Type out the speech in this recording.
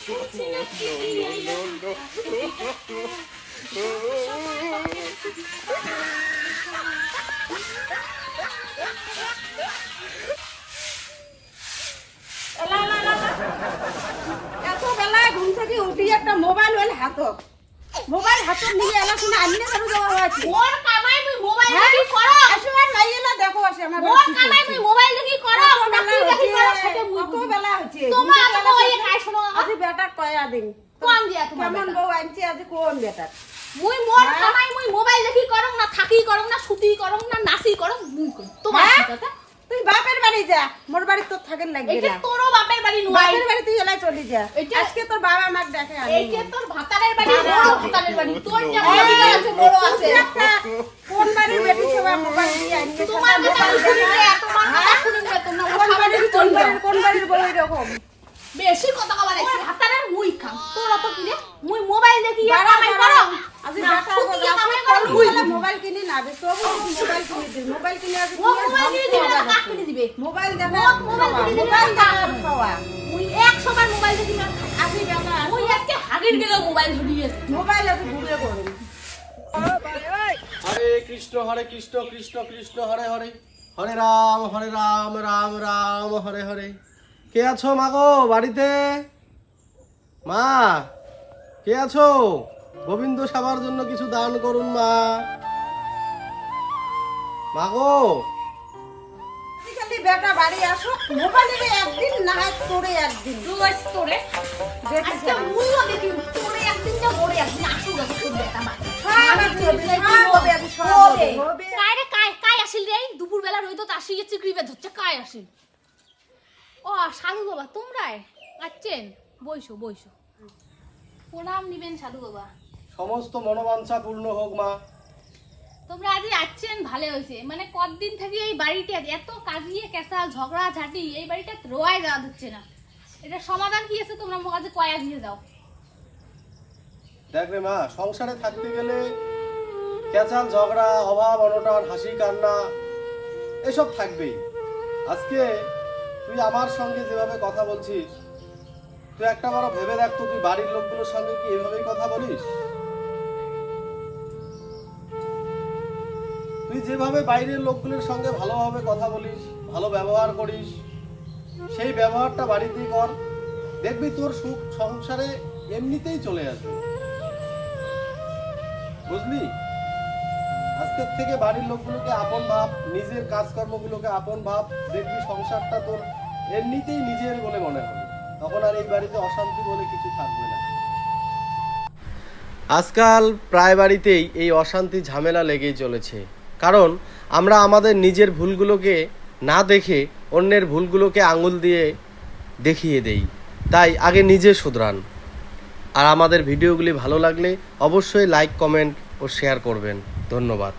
এত বেলায় ঘুম থেকে উঠি একটা মোবাইল হাতত নিয়ে এলা শুনে আমিনে করে দেওয়া হয়েছে। ওর কামাই মুই মোবাইল দেখি করো। আসলে মাইয়েলা দেখো আসে আমার ওর কামাই মুই মোবাইল দেখি করো। নাকি দেখি করো সেটা মুই কত বেলা হচ্ছে। তোমার তো ওই কাজ শোনো। আজি বেটা কয়া দিন। কোন দিয়া তোমার কেমন বউ আনছি আজি কোন বেটা? মুই মোর কামাই মুই মোবাইল দেখি করং না থাকি করং না সুতি করং না নাসি করং মুই করি। তোমার কি কথা? তুই বাপের বাড়ি যা, মোর বাড়ি তোর থাকেন লাগবে এটা না। তোরও বাপের বাড়ি নয়। বাপের বাড়ি তুই এলাই চলি যা। আজকে তোর বাবা আমাকে ডাকে আনি। এইটা তোর ভাতারের বাড়ি বড় ভাতারের বাড়ি। তোর যে অধিকার আছে বড় আছে। কোন বাড়ির বেটি সবা মোবাইল দিয়ে আনবে? তোমার কথা শুনিলে তোমার কথা শুনিলে তোমরা কোন বাড়ির বড় এরকম? বেশি কথা কবার আছে ভাতারের মুই খাম। তোর অত কি রে? মুই মোবাইল দেখি কামাই করং। আজি বাটা কামাই করং মুই মোবাইল কিনি না বে সব মোবাইল কিনে দিই। মোবাইল কিনে আজি ও মোবাইল কিনে দিবে না কাক কিনে দিবে? মোবাইল দেখা মোবাইল কিনে দিবে মোবাইল না দেখা খাওয়া। মুই 100 বার মোবাইল দেখি না আজি বেটা মুই আজকে হাগির গেল মোবাইল ধরিয়ে মোবাইল আজি ঘুরে করুন। হরে কৃষ্ণ কৃষ্ণ কৃষ্ণ হরে হরে, হরে রাম রাম রাম হরে হরে। কে আছো মা গো বাড়িতে? মা কে আছো? গোবিন্দ সবার জন্য কিছু দান করুন মা। মা গো আজকাল বেটা বাড়ি আসো মোবাইলে একদিন না হয় তোরে একদিন রোজ তোরে আজকে মুইও দেখি তোরে একদিন না বড়ে একদিন আসু গেছে তোর বেটা মা কাই আসিল রে দুপুর বেলা রইতো তাসি গেছে ক্রিবে ধরছে কাই আসিল। ও সাধু বাবা তোমরাই আছেন? বইসো প্রণাম নিবেন সাধু বাবা। সমস্ত মনোবাঞ্ছা পূর্ণ হোক মা। তোমরা আজ আছেন ভালো হয়েছে। মানে কতদিন থেকে এই বাড়িতে এত কাজিয়ে কেসাল ঝগড়া ঝাঁটি এই বাড়িটা রোয়ায় যাওয়া হচ্ছে না। এটা সমাধান কি আছে তোমরা আমার কাছে কয়া দিয়ে দাও। দেখ রে মা, সংসারে থাকতে গেলে কেচাল ঝগড়া অভাব অনটন হাসি কান্না এসব থাকবেই। আজকে তুই আমার সঙ্গে যেভাবে কথা বলছিস, তুই একটা বড় ভেবে দেখ তো, তুই বাড়ির লোকগুলোর সঙ্গে কি এভাবেই কথা বলিস? তুই যেভাবে বাইরের লোকগুলোর সঙ্গে ভালোভাবে কথা বলিস, ভালো ব্যবহার করিস, সেই ব্যবহারটা বাড়িতেই কর। দেখবি তোর সুখ সংসারে এমনিতেই চলে আসবে, বুঝলি? আজকের থেকে বাড়ির লোকগুলোকে আপন ভাব, নিজের কাজকর্মগুলোকে আপন ভাব, দেখবি সংসারটা তোর এমনিতেই নিজের বলে মনে হবে। তখন আর এই বাড়িতে অশান্তি বলে কিছু থাকবে না। আজকাল প্রায় বাড়িতেই এই অশান্তি ঝামেলা লেগেই চলেছে, কারণ আমরা আমাদের নিজের ভুলগুলোকে না দেখে অন্যের ভুলগুলোকে আঙুল দিয়ে দেখিয়ে দেই। তাই আগে নিজে শুধরান। আর আমাদের ভিডিওগুলি ভালো লাগলে অবশ্যই লাইক, কমেন্ট ও শেয়ার করবেন। ধন্যবাদ।